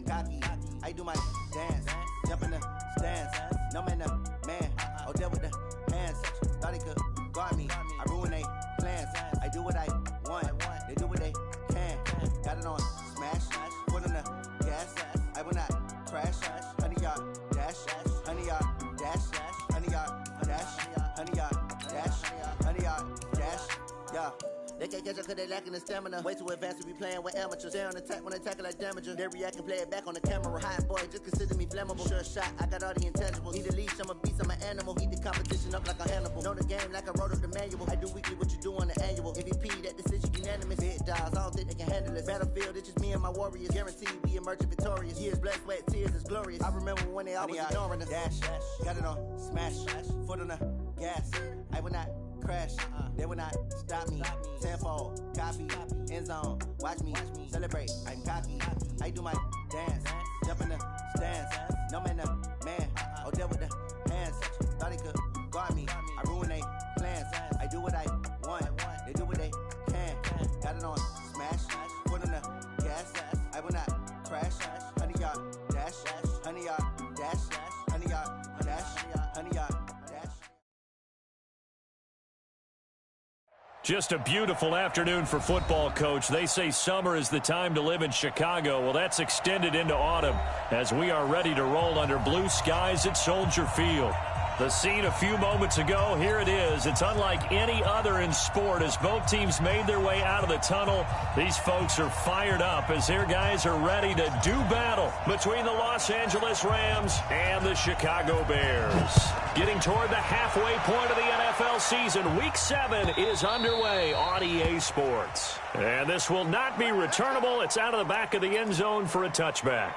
cocky. I do my dance, jump in the stands. No man, man. Oh, there with the hands. Thought he could guard me. I ruin they plans. I do what I want. They do what they can. Got it on smash. Put on the gas. I will not crash. 100-yard dash. 100-yard dash. 100-yard dash. 100-yard dash. 100-yard dash. Yeah. They can't catch up cause they lacking the stamina. Way too advanced to be playing with amateurs. Stay on attack when they tackle like damager. They react and play it back on the camera. Hot boy, just consider me flammable. Sure shot, I got all the intangibles. Need a leash, I'm a beast, I'm an animal. Eat the competition up like a Hannibal. Know the game like I wrote up the manual. I do weekly what you do on the annual. MVP, that decision unanimous. Big dogs, I don't think they can handle it. Battlefield, it's just me and my warriors. Guaranteed we emerge victorious. Years, blood, sweat, tears, is glorious. I remember when they always ignoring us. Dash, got it on smash. Foot on the gas. I will not crash, they will not stop me. Tenfold, copy, end zone, watch me celebrate. I'm cocky, I do my dance, jump in the stands. No man, man. Oh, there with the hands. Thought he could guard me. I ruin they plans. I do what I want. They do what they can. Got it on smash, put on the gas. I will not crash. 100-yard dash, 100-yard dash, 100-yard dash, 100-yard. Just a beautiful afternoon for football, Coach. They say summer is the time to live in Chicago. Well, that's extended into autumn as we are ready to roll under blue skies at Soldier Field. The scene a few moments ago, here it is. It's unlike any other in sport as both teams made their way out of the tunnel. These folks are fired up as their guys are ready to do battle between the Los Angeles Rams and the Chicago Bears. Getting toward the halfway point of the NFL season, Week 7 is underway on EA Sports. And this will not be returnable. It's out of the back of the end zone for a touchback.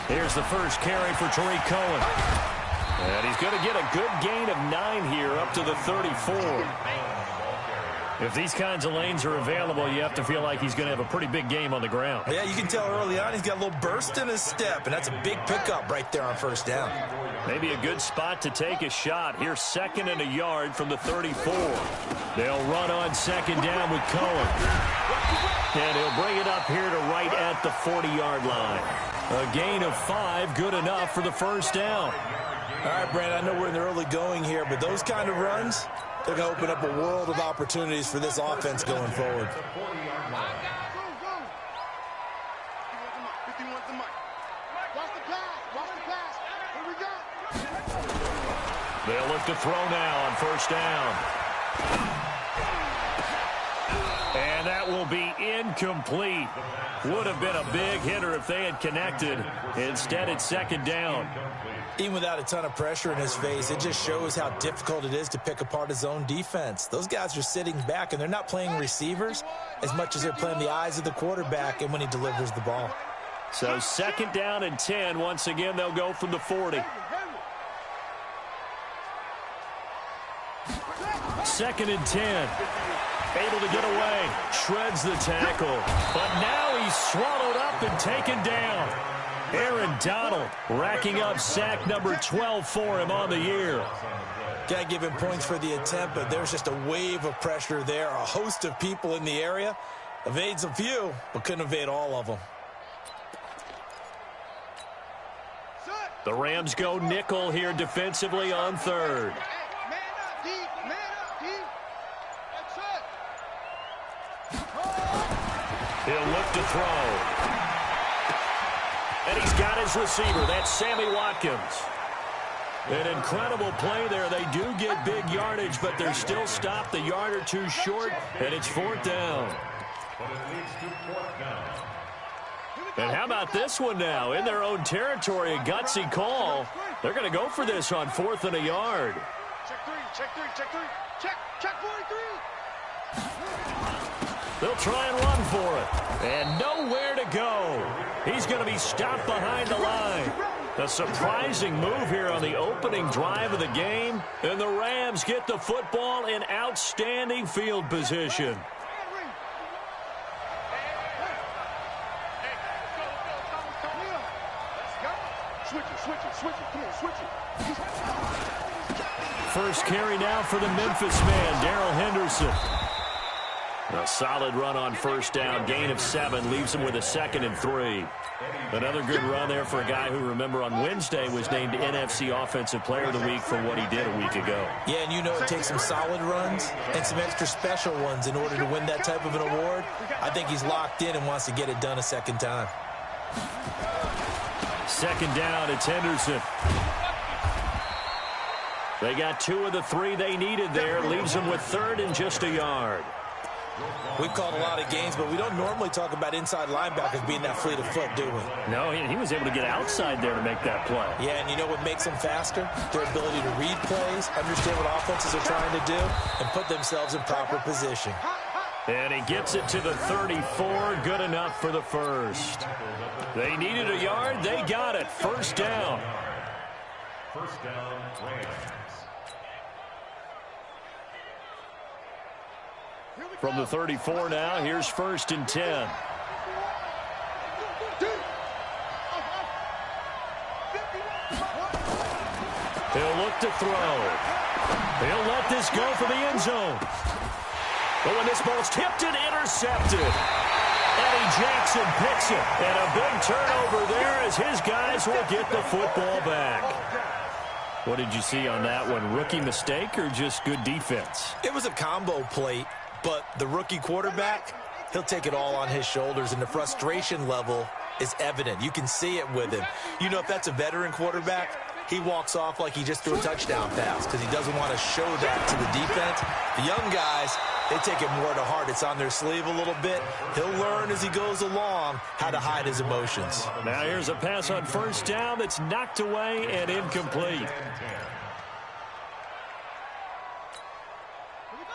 Here's the first carry for Tariq Cohen. And he's going to get a good gain of 9 here up to the 34. If these kinds of lanes are available, you have to feel like he's going to have a pretty big game on the ground. Yeah, you can tell early on he's got a little burst in his step, and that's a big pickup right there on first down. Maybe a good spot to take a shot. Here's 2nd and a yard from the 34. They'll run on 2nd down with Cohen. And he'll bring it up here to right at the 40-yard line. A gain of 5, good enough for the first down. All right, Brandon, I know we're in the early going here, but those kind of runs, they're going to open up a world of opportunities for this offense going forward. They'll look to throw now on first down. And that will be incomplete. Would have been a big hitter if they had connected. Instead, it's 2nd down. Even without a ton of pressure in his face, it just shows how difficult it is to pick apart his own defense. Those guys are sitting back, and they're not playing receivers as much as they're playing the eyes of the quarterback and when he delivers the ball. So 2nd down and 10. Once again, they'll go from the 40. 2nd and 10. Able to get away. Shreds the tackle. But now he's swallowed up and taken down. Aaron Donald racking up sack number 12 for him on the year. Got to give him points for the attempt, but there's just a wave of pressure there. A host of people in the area. Evades a few, but couldn't evade all of them. The Rams go nickel here defensively on 3rd. He'll look to throw. And he's got his receiver. That's Sammy Watkins. An incredible play there. They do get big yardage, but they're still stopped a yard or two short, and it's 4th down. And how about this one now? In their own territory, a gutsy call. They're going to go for this on 4th and a yard. Check 3, check 3, check 3. Check 43. They'll try and run for it. And nowhere to go. He's going to be stopped behind the line. A surprising move here on the opening drive of the game. And the Rams get the football in outstanding field position. Switch it. Come on, switch it. First carry now for the Memphis man, Darrell Henderson. A solid run on first down, gain of 7, leaves him with a 2nd and 3. Another good run there for a guy who, remember, on Wednesday was named NFC Offensive Player of the Week for what he did a week ago. Yeah, and you know it takes some solid runs and some extra special ones in order to win that type of an award. I think he's locked in and wants to get it done a second time. 2nd down, it's Henderson. They got 2 of the 3 they needed there, leaves them with 3rd and just a yard. We've called a lot of games, but we don't normally talk about inside linebackers being that fleet of foot, do we? No, he was able to get outside there to make that play. Yeah, and you know what makes them faster? Their ability to read plays, understand what offenses are trying to do, and put themselves in proper position. And he gets it to the 34, good enough for the first. They needed a yard, they got it. First down. First down, Rams. From the 34 now, here's 1st and 10. He'll look to throw. He'll let this go for the end zone. But when this ball's tipped and intercepted, Eddie Jackson picks it. And a big turnover there as his guys will get the football back. What did you see on that one? Rookie mistake or just good defense? It was a combo plate. But the rookie quarterback, he'll take it all on his shoulders, and the frustration level is evident. You can see it with him. You know, if that's a veteran quarterback, he walks off like he just threw a touchdown pass because he doesn't want to show that to the defense. The young guys, they take it more to heart. It's on their sleeve a little bit. He'll learn as he goes along how to hide his emotions. Now here's a pass on first down that's knocked away and incomplete.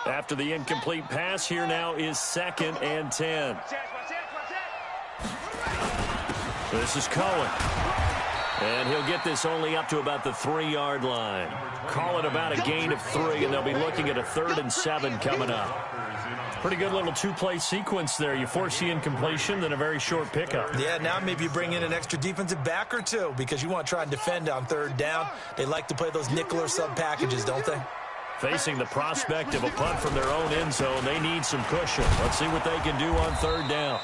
After the incomplete pass, here now is 2nd and 10. This is Cohen. And he'll get this only up to about the 3-yard line. Call it about a gain of 3, and they'll be looking at a 3rd and 7 coming up. Pretty good little 2-play sequence there. You force the incompletion, then a very short pickup. Yeah, now maybe you bring in an extra defensive back or 2 because you want to try and defend on 3rd down. They like to play those nickel or sub packages, don't they? Facing the prospect of a punt from their own end zone, they need some cushion. Let's see what they can do on 3rd down.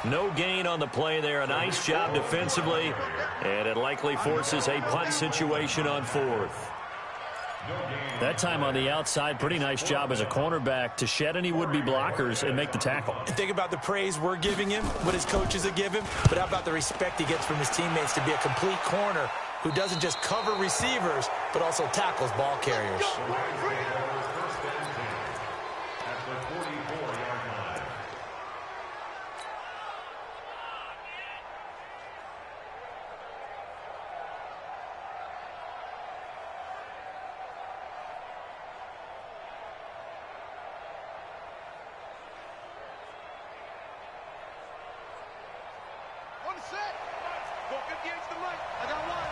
No gain on the play there. A nice job defensively, and it likely forces a punt situation on 4th. That time on the outside, pretty nice job as a cornerback to shed any would-be blockers and make the tackle. And think about the praise we're giving him, what his coaches have given him, but how about the respect he gets from his teammates to be a complete corner who doesn't just cover receivers, but also tackles ball carriers. On the set. Go 58 to the right. I got one.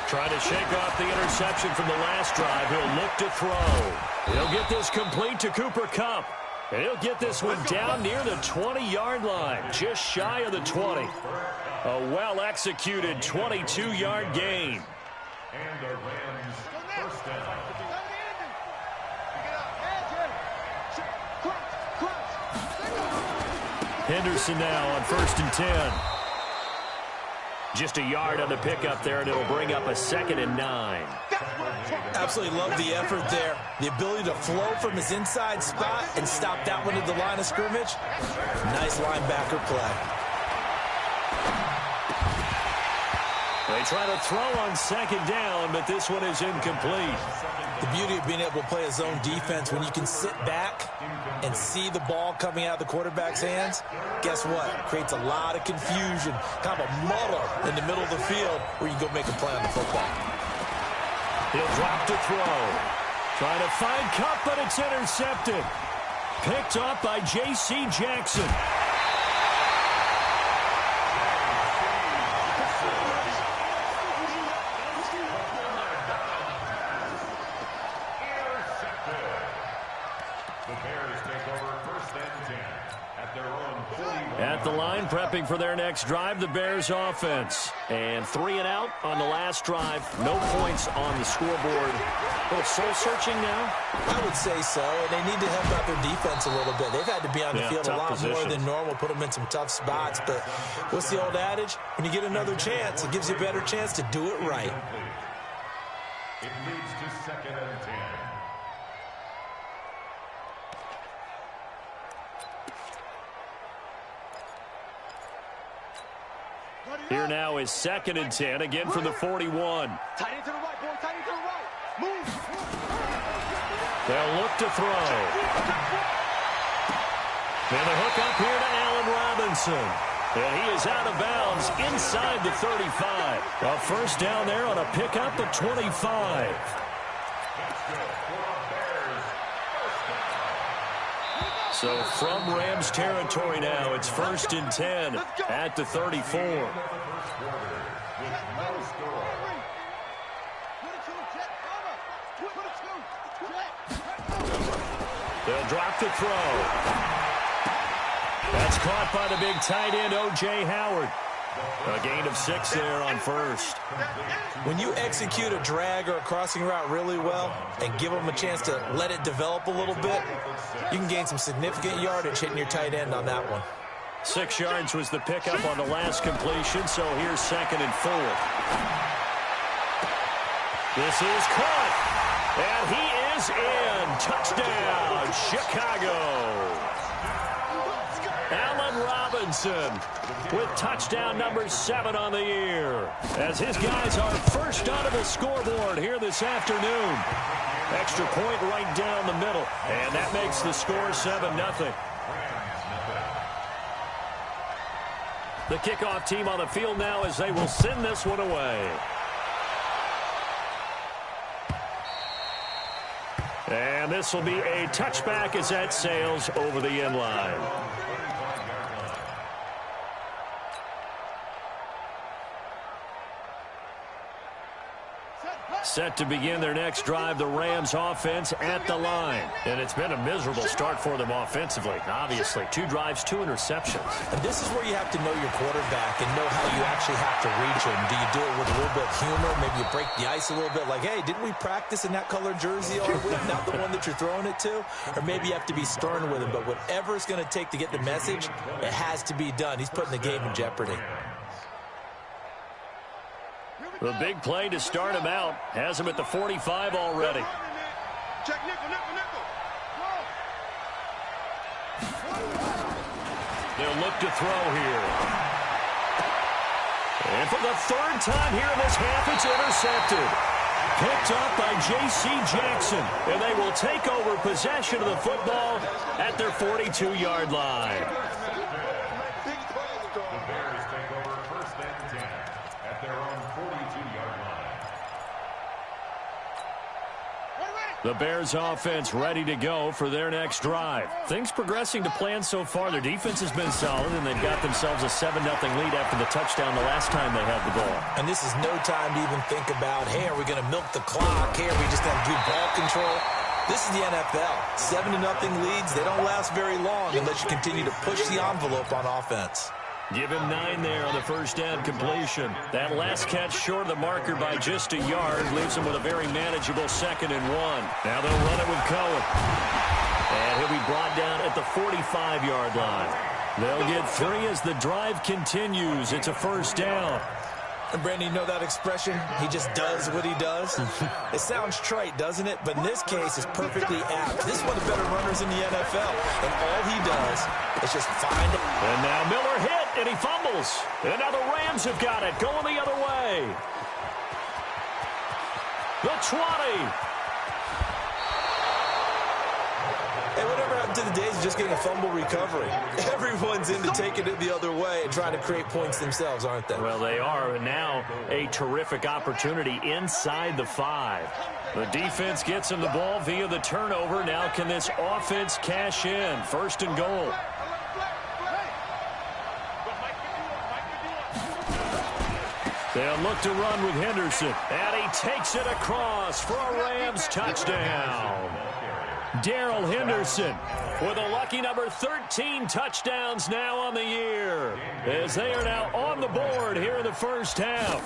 Trying to shake off the interception from the last drive. He'll look to throw. He'll get this complete to Cooper Kupp. And he'll get this one down near the 20-yard line, just shy of the 20. A well-executed 22-yard gain. And the Rams first down. Henderson now on 1st and 10. Just a yard on the pickup there, and it'll bring up a 2nd and 9. Absolutely love the effort there. The ability to flow from his inside spot and stop that one at the line of scrimmage. Nice linebacker play. They try to throw on 2nd down, but this one is incomplete. The beauty of being able to play a zone defense when you can sit back and see the ball coming out of the quarterback's hands, guess what? Creates a lot of confusion, kind of a muddle in the middle of the field where you go make a play on the football. He'll drop to throw. Trying to find Kupp, but it's intercepted. Picked up by J.C. Jackson. The Bears take over 1st and 10 at their own 41. At the line, prepping for their next drive, the Bears offense. And 3 and out on the last drive. No points on the scoreboard. A little soul-searching now? I would say so, and they need to help out their defense a little bit. They've had to be on the field a lot more than normal, put them in some tough spots. But what's the old adage? When you get another chance, it gives you a better chance to do it right. It leads to 2nd and 10. Here now is 2nd and 10, again from the 41. Tight into the right, boy. Tight into the right. Move. They'll look to throw. And a hook up here to Allen Robinson. And he is out of bounds inside the 35. A first down there on a pickup at 25. So from Rams territory now, it's 1st and 10 at the 34. They'll drop the throw. That's caught by the big tight end, O.J. Howard. A gain of 6 there on first. When you execute a drag or a crossing route really well and give them a chance to let it develop a little bit, you can gain some significant yardage hitting your tight end on that one. 6 yards was the pickup on the last completion, so here's 2nd and 4. This is caught, and he is in. Touchdown, Chicago. Allen Robinson with touchdown number 7 on the year, as his guys are first onto the scoreboard here this afternoon. Extra point right down the middle, and that makes the score 7-0. The kickoff team on the field now as they will send this one away. And this will be a touchback as that sails over the end line. Set to begin their next drive, the Rams offense at the line. And it's been a miserable start for them offensively, obviously. 2 drives, 2 interceptions. And this is where you have to know your quarterback and know how you actually have to reach him. Do you do it with a little bit of humor? Maybe you break the ice a little bit, like, hey, didn't we practice in that color jersey all week, not the one that you're throwing it to? Or maybe you have to be stern with him. But whatever it's going to take to get the message, it has to be done. He's putting the game in jeopardy. The big play to start him out has him at the 45 already. Check nickel, nickel, nickel. They'll look to throw here. And for the 3rd time here in this half, it's intercepted. Picked up by J.C. Jackson. And they will take over possession of the football at their 42-yard line. The Bears offense ready to go for their next drive. Things progressing to plan so far. Their defense has been solid, and they've got themselves a 7-0 lead after the touchdown the last time they had the ball. And this is no time to even think about, hey, are we going to milk the clock? Hey, are we just going to do ball control? This is the NFL. 7-0 leads, they don't last very long unless you continue to push the envelope on offense. Give him 9 there on the first down completion. That last catch short of the marker by just a yard leaves him with a very manageable 2nd and 1. Now they'll run it with Cohen. And he'll be brought down at the 45-yard line. They'll get 3 as the drive continues. It's a first down. And Brandon, you know that expression? He just does what he does. It sounds trite, doesn't it? But in this case, it's perfectly apt. This is one of the better runners in the NFL. And all he does is just find it. And now Miller hit, and he fumbles. And now the Rams have got it, going the other way. The 20. Hey, whatever happened to the days of just getting a fumble recovery? Everyone's into taking it the other way and trying to create points themselves, aren't they? Well, they are, and now a terrific opportunity inside the 5. The defense gets him the ball via the turnover. Now can this offense cash in? 1st and goal. They'll look to run with Henderson, and he takes it across for a Rams touchdown. Darrell Henderson with a lucky number 13 touchdowns now on the year, as they are now on the board here in the first half.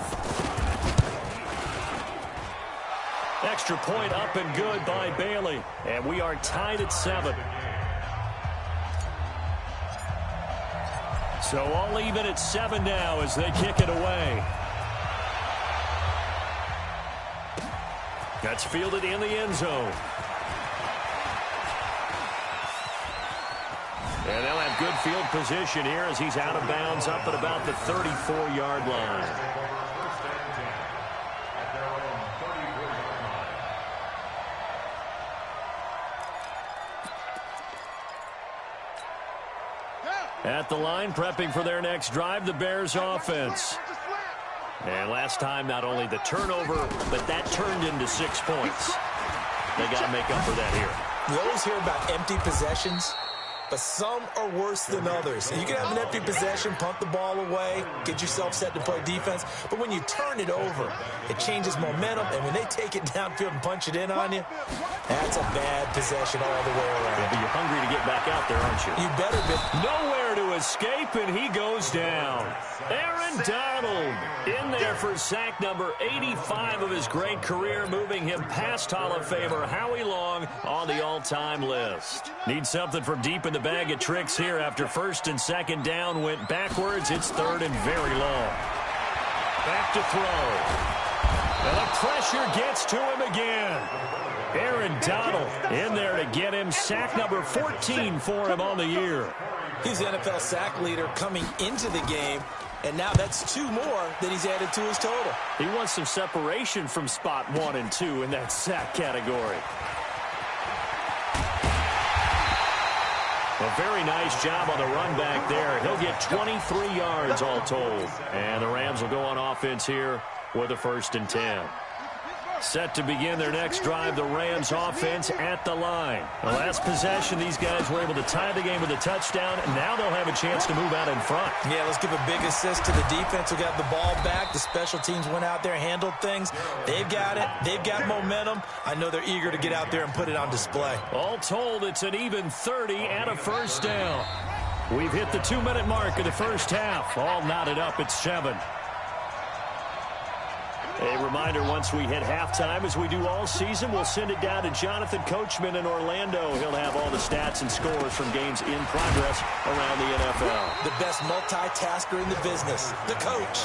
Extra point up and good by Bailey, and we are tied at 7. So all even at 7 now as they kick it away. That's fielded in the end zone. And they'll have good field position here as he's out of bounds up at about the 34-yard line. At the line, prepping for their next drive, the Bears offense. And last time, not only the turnover, but that turned into 6 points. They got to make up for that here. You always hear about empty possessions, but some are worse than others. You can have an empty possession, punt the ball away, get yourself set to play defense, but when you turn it over, it changes momentum, and when they take it downfield and punch it in on you, that's a bad possession all the way around. Yeah, but you're hungry to get back out there, aren't you? You better be. Nowhere to escape, and he goes down. Aaron Donald in there for sack number 85 of his great career, moving him past Hall of Famer Howie Long on the all-time list. Need something from deep in the bag of tricks here after first and second down went backwards. It's third and very long. Back to throw. And the pressure gets to him again. Aaron Donald in there to get him sack number 14 for him on the year. He's the NFL sack leader coming into the game, and now that's 2 more that he's added to his total. He wants some separation from spot 1 and 2 in that sack category. A very nice job on the run back there. He'll get 23 yards all told. And the Rams will go on offense here with a 1st and 10. Set to begin their next drive, the Rams offense at the line. The last possession, these guys were able to tie the game with a touchdown, and now they'll have a chance to move out in front. Yeah, let's give a big assist to the defense who got the ball back. The special teams went out there, handled things. They've got it. They've got momentum. I know they're eager to get out there and put it on display. All told, it's an even 30 and a 1st down. We've hit the 2-minute mark of the first half. All knotted up at 7. A reminder, once we hit halftime, as we do all season, we'll send it down to Jonathan Coachman in Orlando. He'll have all the stats and scores from games in progress around the NFL. The best multitasker in the business, the coach.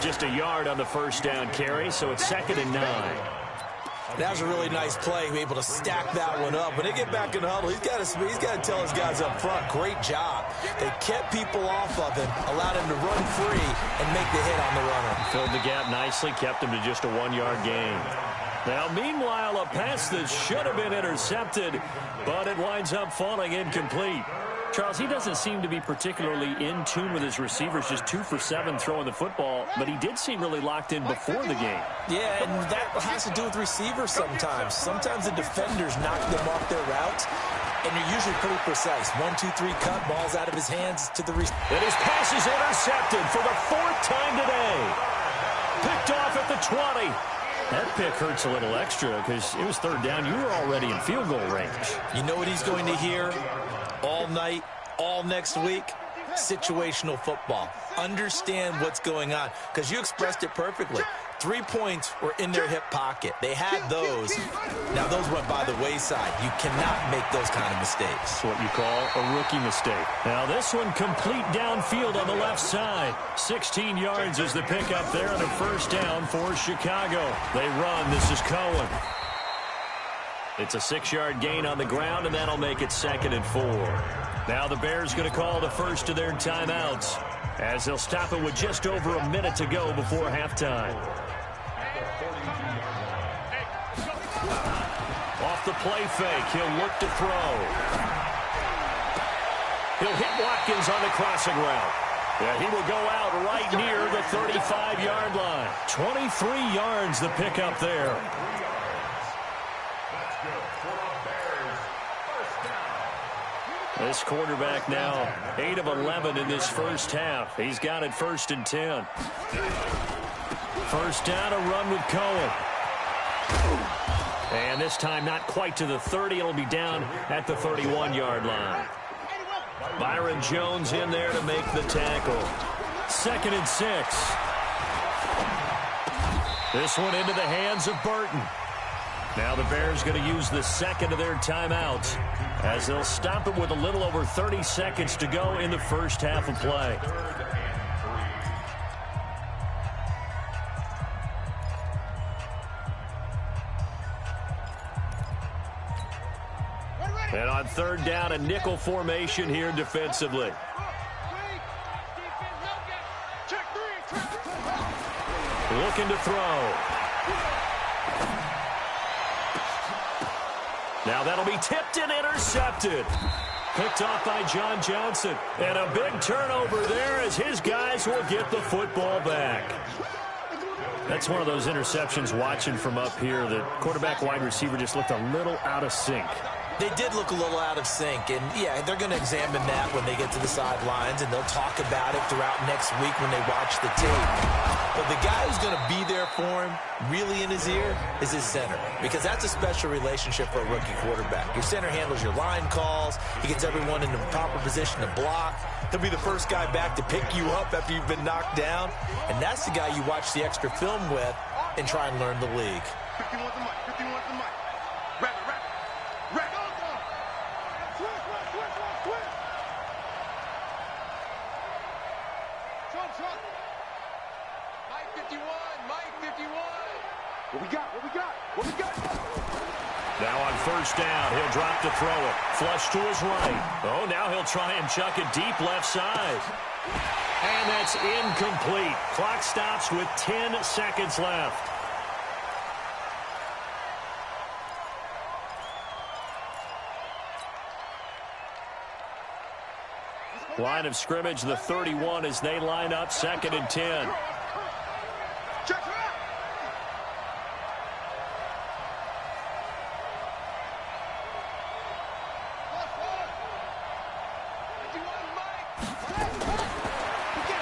Just a yard on the 1st down carry, so it's 2nd and 9. That was a really nice play. Able to stack that one up. When they get back in the huddle, he's got to tell his guys up front, great job. They kept people off of him, allowed him to run free and make the hit on the runner. Filled the gap nicely, kept him to just a 1-yard gain. Now, meanwhile, a pass that should have been intercepted, but it winds up falling incomplete. Charles, he doesn't seem to be particularly in tune with his receivers, just 2 for 7 throwing the football, but he did seem really locked in before the game. Yeah, and that has to do with receivers sometimes. Sometimes the defenders knock them off their routes, and they're usually pretty precise. 1, 2, 3 cut, balls out of his hands to the receiver. And his pass is intercepted for the 4th time today. Picked off at the 20. That pick hurts a little extra because it was 3rd down. You were already in field goal range. You know what he's going to hear all night, all next week? Situational football. Understand what's going on, because you expressed it perfectly. 3 points were in their hip pocket. They had those. Now, those went by the wayside. You cannot make those kind of mistakes. That's what you call a rookie mistake. Now, this one complete downfield on the left side. 16 yards is the pickup there on a 1st down for Chicago. They run. This is Cohen. It's a 6-yard gain on the ground, and that'll make it 2nd and 4. Now the Bears going to call the first of their timeouts, as they'll stop it with just over a minute to go before halftime. Off the play fake, he'll look to throw. He'll hit Watkins on the crossing route. Yeah, he will go out right near the 35-yard line. 23 yards the pickup there. This quarterback now 8 of 11 in this first half. He's got it 1st and 10. 1st down, a run with Cohen. And this time not quite to the 30. It'll be down at the 31-yard line. Byron Jones in there to make the tackle. 2nd and 6. This one into the hands of Burton. Now the Bears going to use the second of their timeouts as they'll stop it with a little over 30 seconds to go in the first half of play. And on 3rd down, a nickel formation here defensively. Looking to throw. Now that'll be tipped and intercepted. Picked off by John Johnson. And a big turnover there as his guys will get the football back. That's one of those interceptions watching from up here. The quarterback wide receiver just looked a little out of sync. They did look a little out of sync, and yeah, they're going to examine that when they get to the sidelines, and they'll talk about it throughout next week when they watch the tape. But the guy who's going to be there for him, really in his ear, is his center, because that's a special relationship for a rookie quarterback. Your center handles your line calls. He gets everyone in the proper position to block. He'll be the first guy back to pick you up after you've been knocked down, and that's the guy you watch the extra film with and try and learn the league. 51 the mic, 51 the mic. Rabbit, rabbit. Rabbit. Mike 51, Mike 51. What we got? What we got? What we got? Now on 1st down, he'll drop to throw it. Flush to his right. Oh, now he'll try and chuck it deep left side. And that's incomplete. Clock stops with 10 seconds left. Line of scrimmage, the 31 as they line up 2nd and 10. Check it out.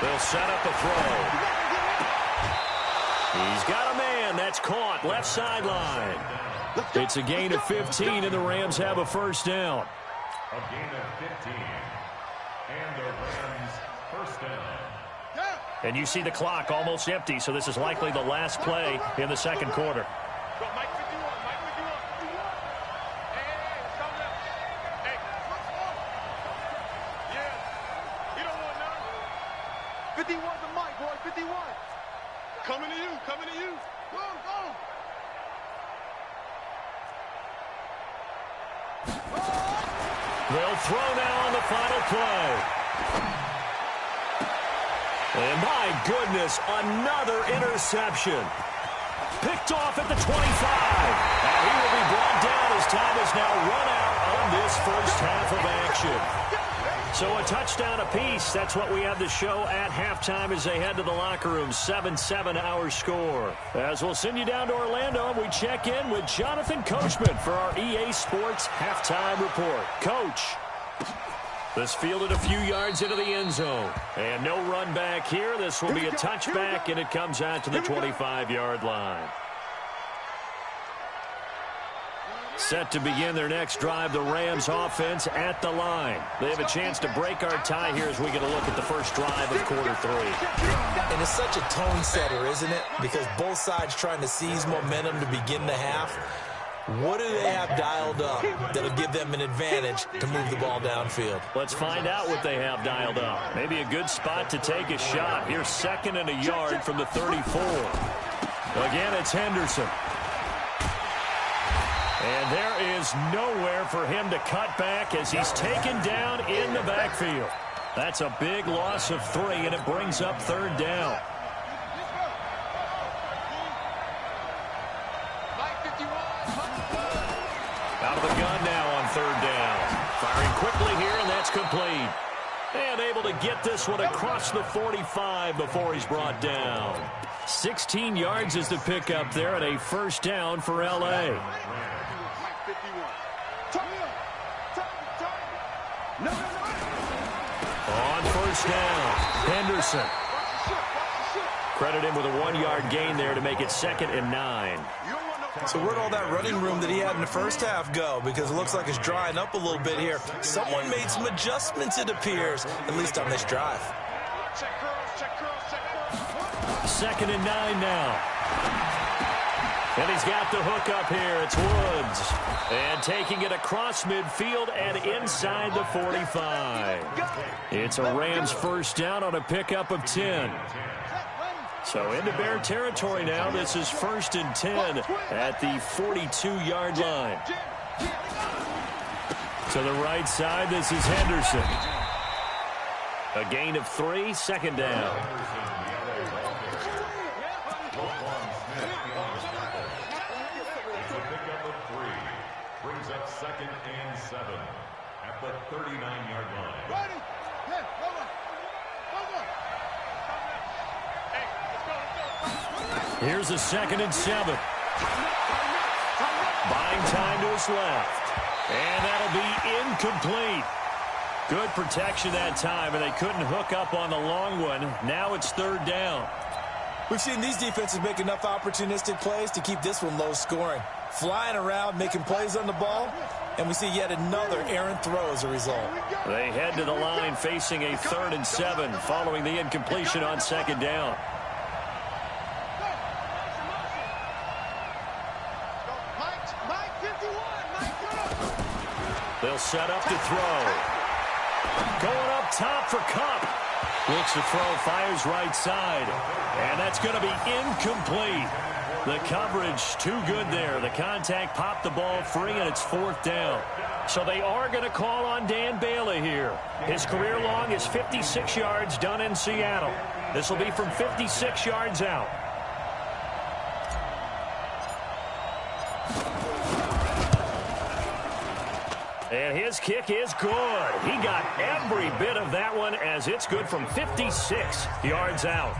They'll set up a throw. He's got a man. That's caught. Left sideline. It's a gain of 15, and the Rams have a 1st down. A gain of 15. And the Rams 1st down. And you see the clock almost empty, so this is likely the last play in the 2nd quarter. Go, Mike 51, Mike 51. Hey, let's come now. Hey. Yeah. You don't want none. 51's the mic, boy. 51. Coming to you. Coming to you. Go, go. They'll throw now on the final play. And my goodness, another interception. Picked off at the 25. And he will be brought down as time is now run out on this first half of action. So a touchdown apiece. That's what we have to show at halftime as they head to the locker room. 7-7 our score. As we'll send you down to Orlando, we check in with Jonathan Coachman for our EA Sports Halftime Report. Coach. This fielded a few yards into the end zone. And no run back here. This will be a touchback, and it comes out to the 25-yard line. Set to begin their next drive, the Rams offense at the line. They have a chance to break our tie here as we get a look at the first drive of quarter 3. And it's such a tone setter, isn't it? Because both sides trying to seize momentum to begin the half. What do they have dialed up that'll give them an advantage to move the ball downfield? Let's find out what they have dialed up. Maybe a good spot to take a shot. Here's 2nd and a yard from the 34. Again, it's Henderson. And there is nowhere for him to cut back as he's taken down in the backfield. That's a big loss of 3, and it brings up 3rd down. Out of the gun now on 3rd down. Firing quickly here, and that's complete. And able to get this one across the 45 before he's brought down. 16 yards is the pickup there, and a 1st down for L.A. On 1st down, Henderson. Credit him with a 1-yard gain there to make it 2nd and 9. So where'd all that running room that he had in the first half go? Because it looks like it's drying up a little bit here. Someone made some adjustments, it appears, at least on this drive. 2nd and 9 now. And he's got the hook up here. It's Woods. And taking it across midfield and inside the 45. It's a Rams first down on a pickup of 10. So into Bear territory now. This is 1st and 10 at the 42-yard line. To the right side, this is Henderson. A gain of 3, 2nd down. Brings up 2nd and 7 at the 39-yard line. Ready? Yeah, Here's a 2nd and 7. Buying time to his left. And that'll be incomplete. Good protection that time, and they couldn't hook up on the long one. Now it's 3rd down. We've seen these defenses make enough opportunistic plays to keep this one low scoring. Flying around, making plays on the ball, and we see yet another errant throw as a result. They head to the line facing a 3rd and 7 following the incompletion on 2nd down. They'll set up to throw. Going up top for Kupp. Looks to throw, fires right side. And that's going to be incomplete. The coverage too good there. The contact popped the ball free, and it's 4th down. So they are going to call on Dan Bailey here. His career long is 56 yards done in Seattle. This will be from 56 yards out. And his kick is good. He got every bit of that one as it's good from 56 yards out.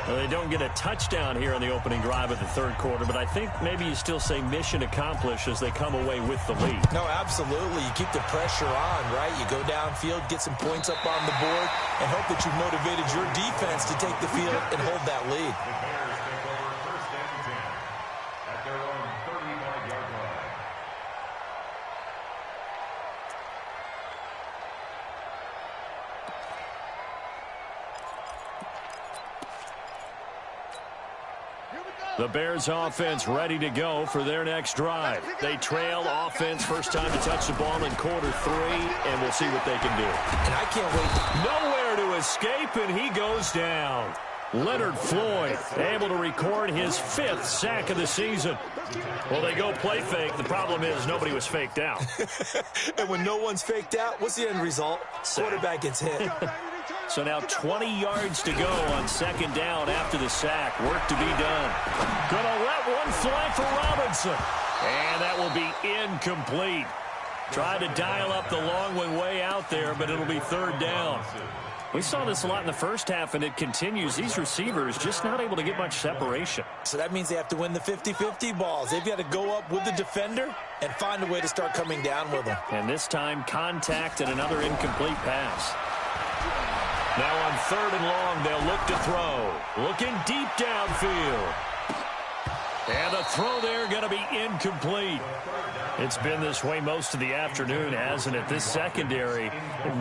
Well, they don't get a touchdown here in the opening drive of the 3rd quarter, but I think maybe you still say mission accomplished as they come away with the lead. No, absolutely. You keep the pressure on, right? You go downfield, get some points up on the board, and hope that you've motivated your defense to take the field and hold that lead. The Bears take over 1st and 10 at their own 35-yard line. The Bears offense ready to go for their next drive. They trail offense, first time to touch the ball in quarter 3, and we'll see what they can do. And I can't wait. Nowhere to escape, and he goes down. Leonard Floyd able to record his 5th sack of the season. Well, they go play fake. The problem is nobody was faked out. And when no one's faked out, what's the end result? Quarterback gets hit. So now 20 yards to go on 2nd down after the sack. Work to be done. Gonna let one fly for Robinson. And that will be incomplete. Tried to dial up the long one way out there, but it'll be 3rd down. We saw this a lot in the first half, and it continues. These receivers just not able to get much separation. So that means they have to win the 50-50 balls. They've got to go up with the defender and find a way to start coming down with them. And this time, contact and another incomplete pass. Now on 3rd and long, they'll look to throw. Looking deep downfield. And the throw there going to be incomplete. It's been this way most of the afternoon, hasn't it? This secondary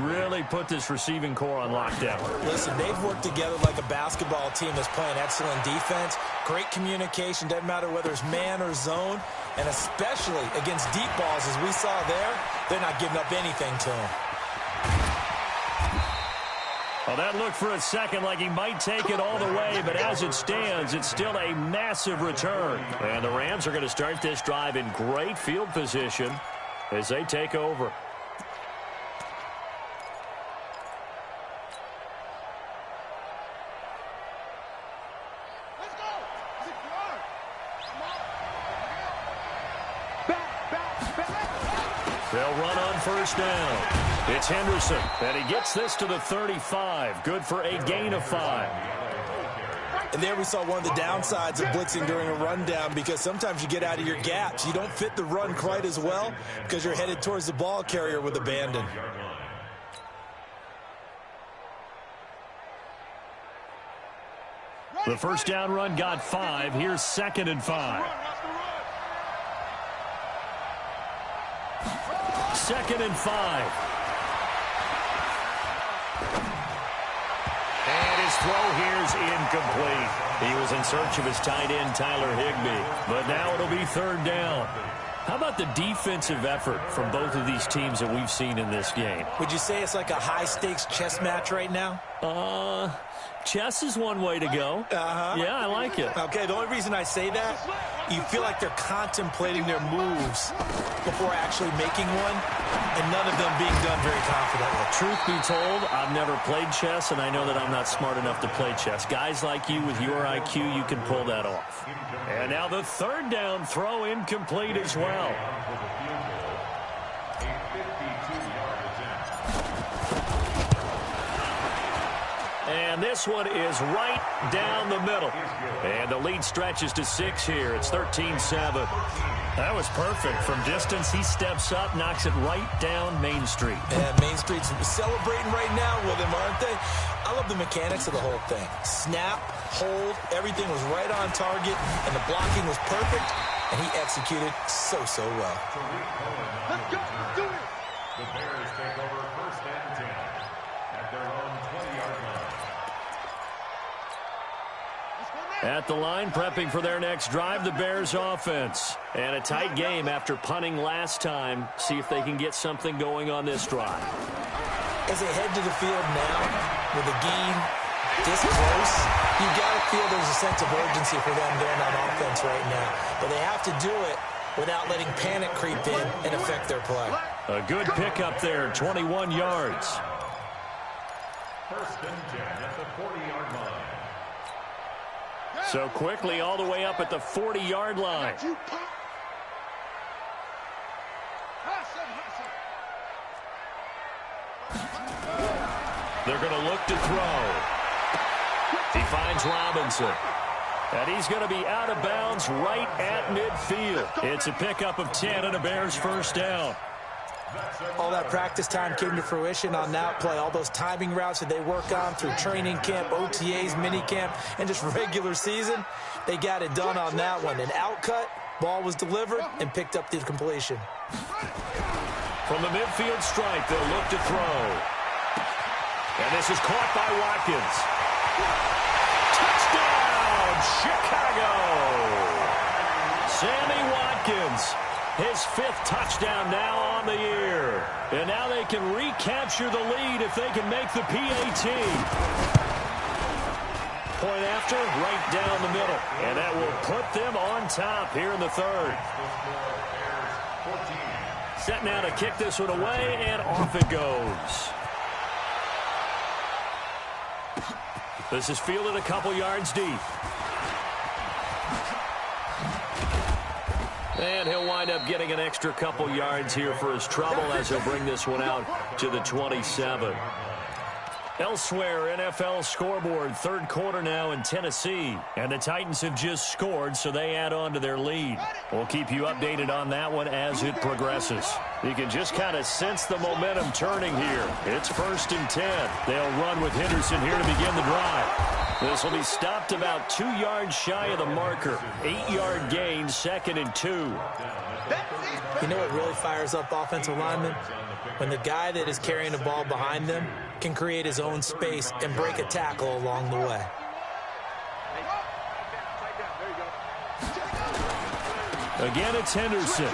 really put this receiving core on lockdown. Listen, they've worked together like a basketball team that's playing excellent defense. Great communication, doesn't matter whether it's man or zone. And especially against deep balls, as we saw there, they're not giving up anything to them. Well, that looked for a second like he might take it all the way, but as it stands, it's still a massive return. And the Rams are going to start this drive in great field position as they take over. Let's go. They'll run on 1st down. It's Henderson, and he gets this to the 35. Good for a gain of 5. And there we saw one of the downsides of blitzing during a rundown, because sometimes you get out of your gaps. You don't fit the run quite as well because you're headed towards the ball carrier with abandon. The first down run got 5. Here's 2nd and 5. 2nd and 5. And his throw here is incomplete. He was in search of his tight end, Tyler Higbee. But now it'll be 3rd down. How about the defensive effort from both of these teams that we've seen in this game? Would you say it's like a high-stakes chess match right now? Chess is one way to go. Yeah, I like it. Okay, the only reason I say that, you feel like they're contemplating their moves before actually making one, and none of them being done very confidently. Truth be told, I've never played chess, and I know that I'm not smart enough to play chess. Guys like you with your IQ, you can pull that off. And now the 3rd down throw incomplete as well. And this one is right down the middle. And the lead stretches to 6 here. It's 13-7. That was perfect. From distance, he steps up, knocks it right down Main Street. And Main Street's celebrating right now with him, aren't they? I love the mechanics of the whole thing. Snap, hold, everything was right on target, and the blocking was perfect, and he executed so well. Let's go. Let's do it. The Bears take over 1st and 10 at their own 20-yard line. At the line, prepping for their next drive, the Bears offense. And a tight game after punting last time. See if they can get something going on this drive. As they head to the field now, with the game this close, you got to feel there's a sense of urgency for them going on offense right now. But they have to do it without letting panic creep in and affect their play. A good pickup there, 21 yards. 1st and 10 at the 40-yard line. So quickly all the way up at the 40-yard line. They're going to look to throw. He finds Robinson. And he's going to be out of bounds right at midfield. It's a pickup of 10 and a Bears 1st down. All that practice time came to fruition on that play. All those timing routes that they work on through training camp, OTAs, minicamp, and just regular season, they got it done on that one. An outcut, ball was delivered, and picked up the completion. From the midfield stripe, they'll look to throw. And this is caught by Watkins. Touchdown, Chicago! Sammy Watkins. His 5th touchdown now on the year. And now they can recapture the lead if they can make the PAT. Point after, right down the middle. And that will put them on top here in the 3rd. Set now to kick this one away, and off it goes. This is fielded a couple yards deep. And he'll wind up getting an extra couple yards here for his trouble as he'll bring this one out to the 27. Elsewhere, NFL scoreboard, 3rd quarter now in Tennessee. And the Titans have just scored, so they add on to their lead. We'll keep you updated on that one as it progresses. You can just kind of sense the momentum turning here. It's 1st and 10. They'll run with Henderson here to begin the drive. This will be stopped about 2 yards shy of the marker. 8-yard gain, 2nd and 2. You know what really fires up offensive linemen? When the guy that is carrying the ball behind them can create his own space and break a tackle along the way. Again, it's Henderson.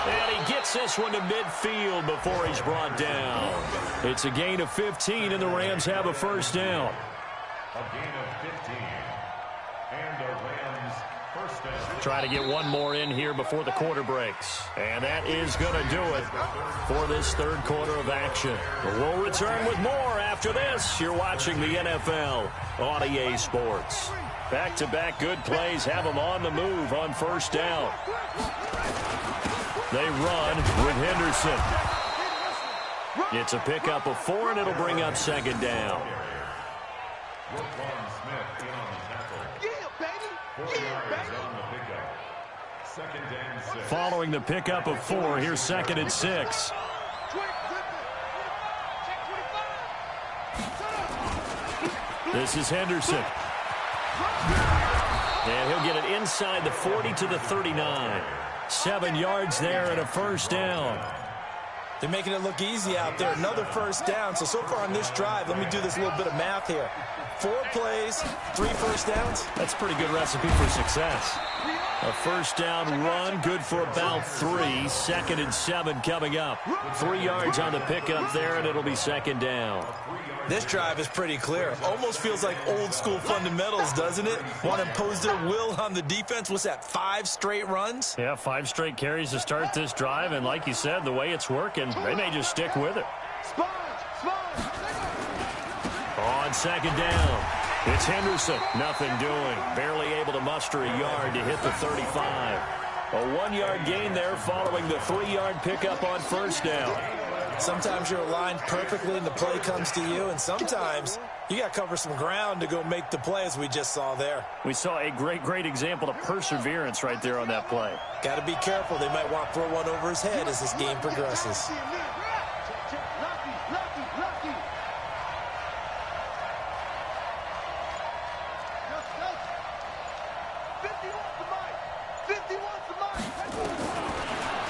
And he gets this one to midfield before he's brought down. It's a gain of 15, and the Rams have a 1st down. A gain of 15. And the Rams 1st down. Try to get one more in here before the quarter breaks. And that is going to do it for this 3rd quarter of action. We'll return with more after this. You're watching the NFL on EA Sports. Back-to-back good plays have them on the move on 1st down. They run with Henderson. It's a pickup of 4, and it'll bring up 2nd down. Roquan Smith in on the tackle. Yeah, baby. 4 yards on the pickup. 2nd and 6. Following the pickup of 4, here's 2nd and 6. This is Henderson. And he'll get it inside the 40 to the 39. 7 yards there and a first down. They're making it look easy out there. Another first down. So far on this drive, let me do this little bit of math here. 4 plays, 3 first downs. That's a pretty good recipe for success. A first down run, good for about 3. 2nd and 7 coming up. 3 yards on the pickup there, and it'll be 2nd down. This drive is pretty clear. Almost feels like old school fundamentals, doesn't it? Want to impose their will on the defense. What's that, 5 straight runs? Yeah, 5 straight carries to start this drive, and like you said, the way it's working, they may just stick with it. On 2nd down, it's Henderson. Nothing doing. Barely able to muster a yard to hit the 35. A 1-yard gain there following the 3-yard pickup on first down. Sometimes you're aligned perfectly and the play comes to you, and sometimes you got to cover some ground to go make the play, as we just saw there. We saw a great example of perseverance right there on that play. Got to be careful. They might want to throw one over his head as this game progresses.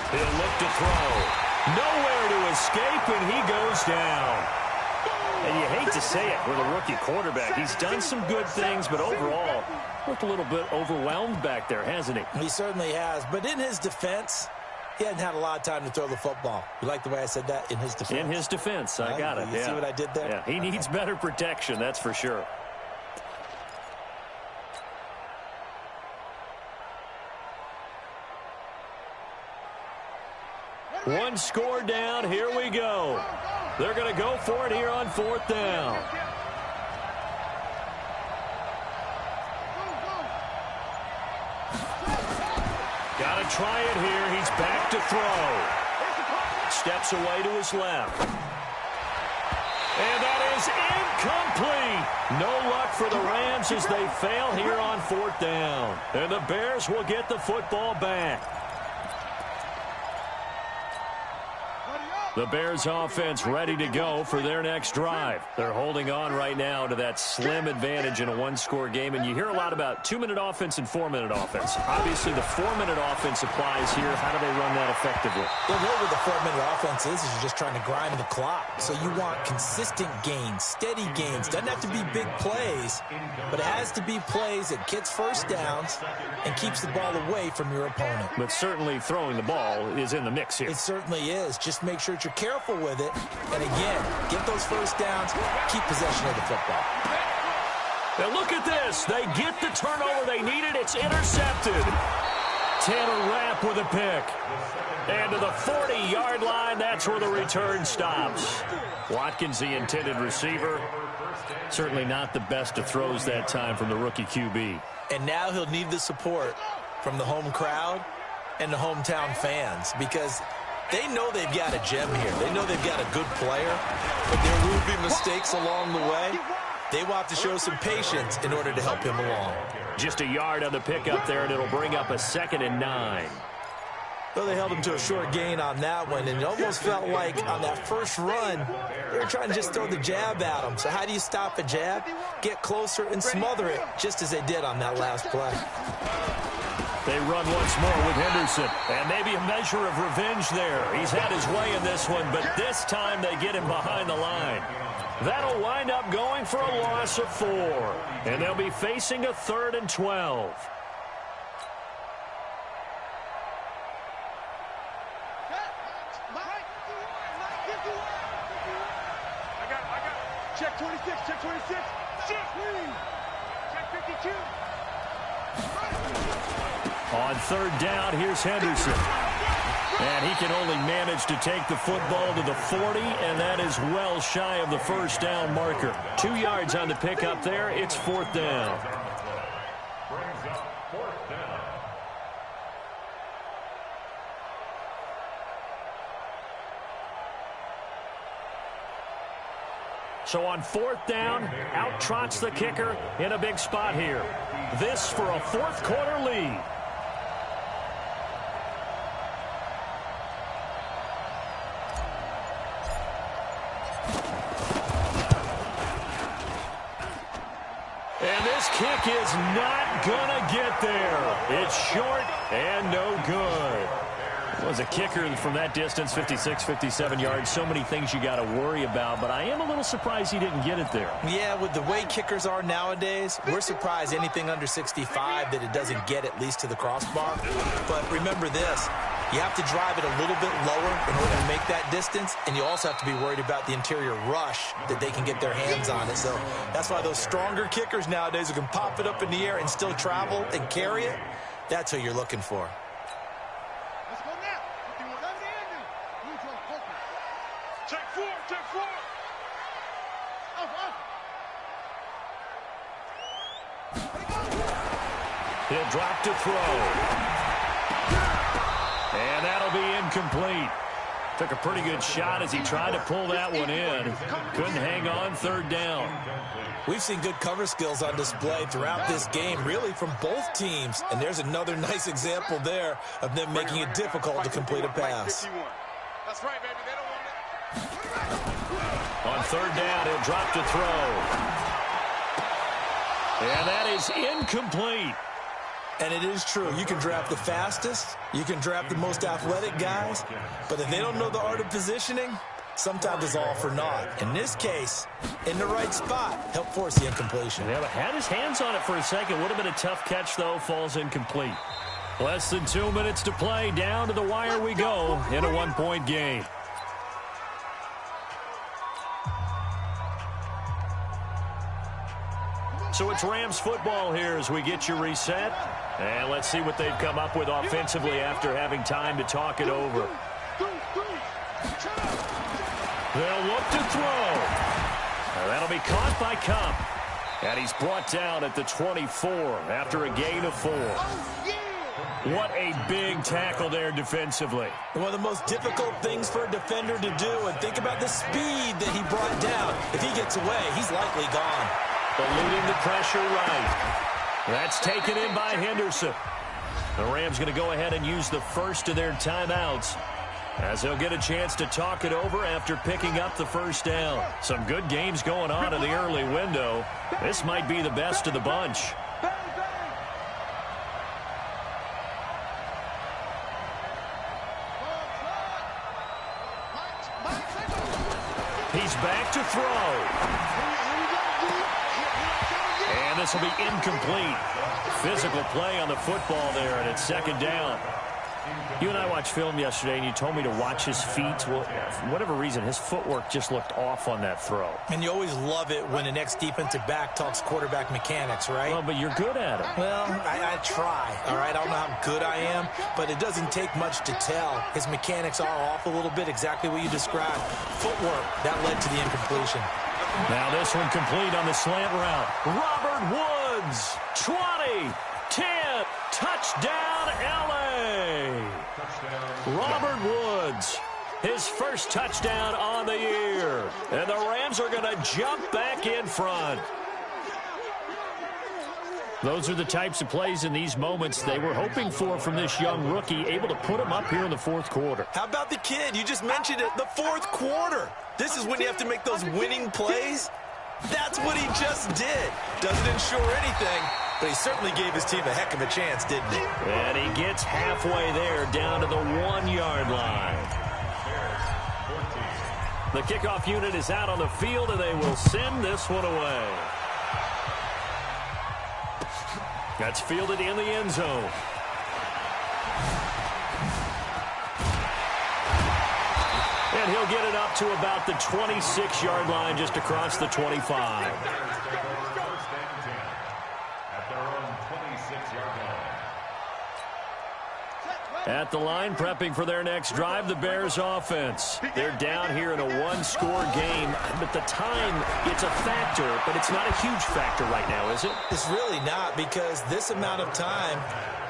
He'll look to throw. Nowhere to escape, and he goes down. And you hate to say it with a rookie quarterback. He's done some good things, but overall, looked a little bit overwhelmed back there, hasn't he? He certainly has. But in his defense, he hadn't had a lot of time to throw the football. You like the way I said that? In his defense? In his defense. I got it. You see what I did there? Yeah, he needs better protection, that's for sure. One score down. Here we go. They're going to go for it here on 4th down. Got to try it here. He's back to throw. Steps away to his left. And that is incomplete. No luck for the Rams as they fail here on 4th down. And the Bears will get the football back. The Bears offense ready to go for their next drive. They're holding on right now to that slim advantage in a 1-score game. And you hear a lot about 2-minute offense and 4-minute offense. Obviously, the 4-minute offense applies here. How do they run that effectively? Well, really what the 4-minute offense is you're just trying to grind the clock. So you want consistent gains, steady gains. Doesn't have to be big plays, but it has to be plays that gets first downs and keeps the ball away from your opponent. But certainly throwing the ball is in the mix here. It certainly is. Just make sure you're careful with it. And again, get those first downs, keep possession of the football. Now look at this. They get the turnover they needed. It's intercepted. Tanner Rapp with a pick. And to the 40-yard line, that's where the return stops. Watkins, the intended receiver. Certainly not the best of throws that time from the rookie QB. And now he'll need the support from the home crowd and the hometown fans, because they know they've got a gem here. They know they've got a good player, but there will be mistakes along the way. They will have to show some patience in order to help him along. Just a yard on the pickup there, and it'll bring up a 2nd and 9. Well, they held him to a short gain on that one, and it almost felt like on that first run, they were trying to just throw the jab at him. So how do you stop a jab? Get closer and smother it, just as they did on that last play. They run once more with Henderson, and maybe a measure of revenge there. He's had his way in this one, but this time they get him behind the line. That'll wind up going for a loss of 4, and they'll be facing a 3rd and 12. Check 26, check 26. Check 52. On 3rd down, here's Henderson. And he can only manage to take the football to the 40, and that is well shy of the first down marker. 2 yards on the pickup there. It's 4th down. Brings up 4th down. So on 4th down, out trots the kicker in a big spot here. This for a 4th quarter lead. And this kick is not going to get there. It's short and no good. It was a kicker from that distance, 56, 57 yards. So many things you got to worry about, but I am a little surprised he didn't get it there. Yeah, with the way kickers are nowadays, we're surprised anything under 65 that it doesn't get at least to the crossbar. But remember this, you have to drive it a little bit lower in order to make that distance, and you also have to be worried about the interior rush that they can get their hands on it. So that's why those stronger kickers nowadays who can pop it up in the air and still travel and carry it, that's who you're looking for. Check four. He'll drop to throw. And that'll be incomplete. Took a pretty good shot as he tried to pull that one in. Couldn't hang on, third down. We've seen good cover skills on display throughout this game, really from both teams. And there's another nice example there of them making it difficult to complete a pass. That's right, baby. They don't want it. On third down, he'll drop to throw. And that is incomplete. And it is true. You can draft the fastest. You can draft the most athletic guys. But if they don't know the art of positioning, sometimes it's all for naught. In this case, in the right spot, help force the incompletion. Yeah, but had his hands on it for a second. Would have been a tough catch, though. Falls incomplete. Less than 2 minutes to play. Down to the wire we go in a one-point game. So it's Rams football here as we get you reset. And let's see what they've come up with offensively after having time to talk it over. They'll look to throw. That'll be caught by Cup. And he's brought down at the 24 after a gain of 4. What a big tackle there defensively. One of the most difficult things for a defender to do. And think about the speed that he brought down. If he gets away, he's likely gone. Eluding the pressure right. That's taken in by Henderson. The Rams going to go ahead and use the first of their timeouts as they'll get a chance to talk it over after picking up the first down. Some good games going on in the early window. This might be the best of the bunch. He's back to throw. And this will be incomplete. Physical play on the football there, and it's second down. You and I watched film yesterday, and you told me to watch his feet. Well, for whatever reason, his footwork just looked off on that throw. And you always love it when an ex-defensive back talks quarterback mechanics, right? Well, but you're good at it. Well, I try, all right? I don't know how good I am, but it doesn't take much to tell. His mechanics are off a little bit, exactly what you described. Footwork, that led to the incompletion. Now this one complete on the slant route. Robert Woods, 20, 10, touchdown, L.A. Robert Woods, his first touchdown on the year. And the Rams are going to jump back in front. Those are the types of plays in these moments they were hoping for from this young rookie, able to put him up here in the fourth quarter. How about the kid? You just mentioned it, the fourth quarter. This is when you have to make those winning plays. That's what he just did. Doesn't ensure anything, but he certainly gave his team a heck of a chance, didn't he? And he gets halfway there, down to the 1-yard line. The kickoff unit is out on the field, and they will send this one away. That's fielded in the end zone. And he'll get it up to about the 26-yard line, just across the 25. At the line, prepping for their next drive, the Bears offense. They're down here in a one-score game, but the time, it's a factor, but it's not a huge factor right now, is it? It's really not, because this amount of time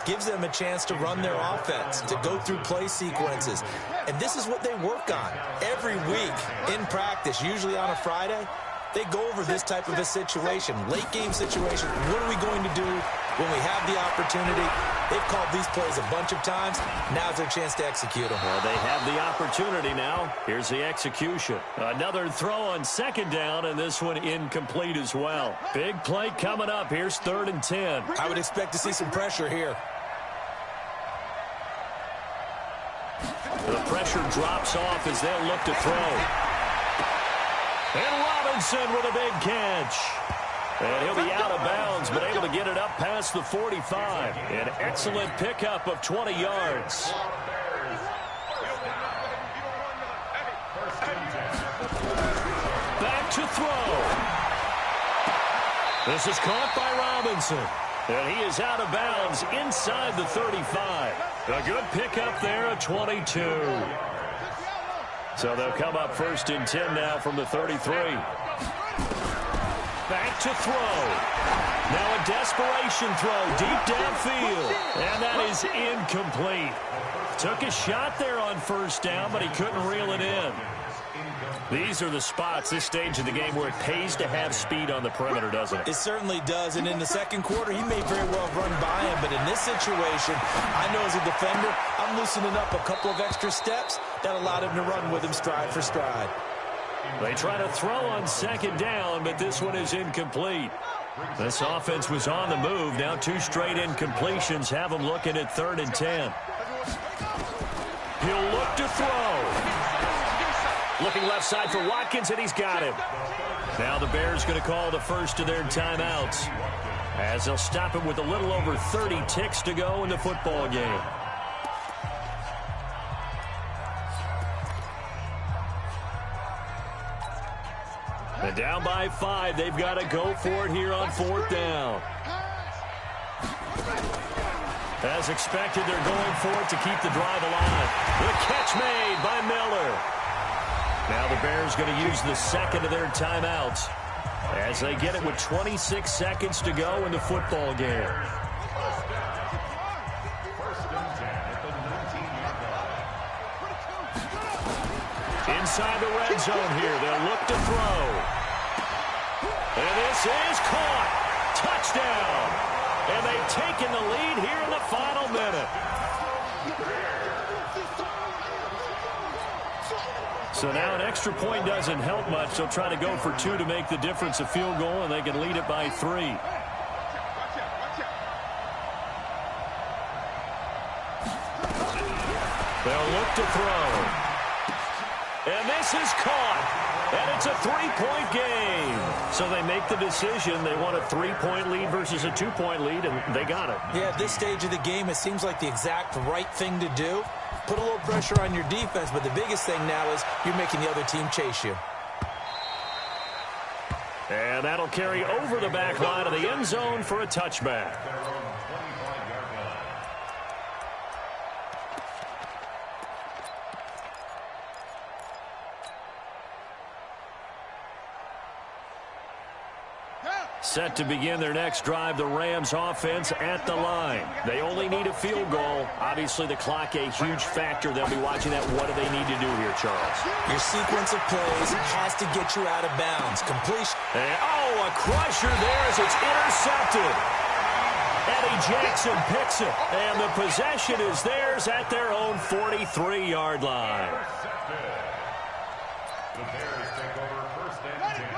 gives them a chance to run their offense, to go through play sequences. And this is what they work on every week in practice, usually on a Friday. They go over this type of a situation, late game situation. What are we going to do when we have the opportunity. They've called these plays a bunch of times. Now's their chance to execute them. Well, they have the opportunity now. Here's the execution. Another throw on second down, and this one incomplete as well. Big play coming up. Here's 3rd and 10. I would expect to see some pressure here. The pressure drops off as they'll look to throw. And Robinson with a big catch. And he'll be out of bounds, but able to get it up past the 45. An excellent pickup of 20 yards. Back to throw. This is caught by Robinson. And he is out of bounds inside the 35. A good pickup there of 22. So they'll come up 1st and 10 now from the 33. Back to throw. Now a desperation throw deep downfield. And that is incomplete. Took a shot there on 1st down, but he couldn't reel it in. These are the spots, this stage of the game, where it pays to have speed on the perimeter, doesn't it? It certainly does, and in the second quarter, he may very well run by him, but in this situation, I know as a defender, I'm loosening up a couple of extra steps that allowed him to run with him stride for stride. They try to throw on 2nd down, but this one is incomplete. This offense was on the move. Now 2 straight incompletions have them looking at 3rd and 10. He'll look to throw. Looking left side for Watkins, and he's got him. Now the Bears going to call the first of their timeouts, as they'll stop him with a little over 30 ticks to go in the football game. And down by 5, they've got to go for it here on 4th down. As expected, they're going for it to keep the drive alive. The catch made by Miller. Now the Bears going to use the 2nd of their timeouts as they get it with 26 seconds to go in the football game. Inside the red zone here, they'll look to throw. And this is caught. Touchdown. And they've taken the lead here in the final minute. So now an extra point doesn't help much. They'll try to go for 2 to make the difference a field goal, and they can lead it by 3. They'll look to throw. And this is caught. And it's a 3-point game. So they make the decision. They want a 3-point lead versus a 2-point lead, and they got it. Yeah, at this stage of the game, it seems like the exact right thing to do. Put a little pressure on your defense, but the biggest thing now is you're making the other team chase you. And that'll carry over the back line of the end zone for a touchback. Set to begin their next drive, the Rams offense at the line. They only need a field goal. Obviously, the clock a huge factor. They'll be watching that. What do they need to do here, Charles? Your sequence of plays has to get you out of bounds. Completion. And, a crusher there as it's intercepted. Eddie Jackson picks it, and the possession is theirs at their own 43-yard line.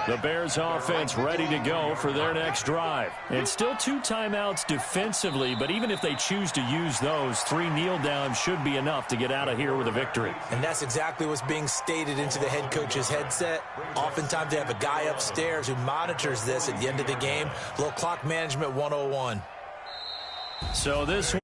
The Bears offense ready to go for their next drive. And still 2 timeouts defensively, but even if they choose to use those, 3 kneel downs should be enough to get out of here with a victory. And that's exactly what's being stated into the head coach's headset. Oftentimes they have a guy upstairs who monitors this at the end of the game. A little clock management 101. So this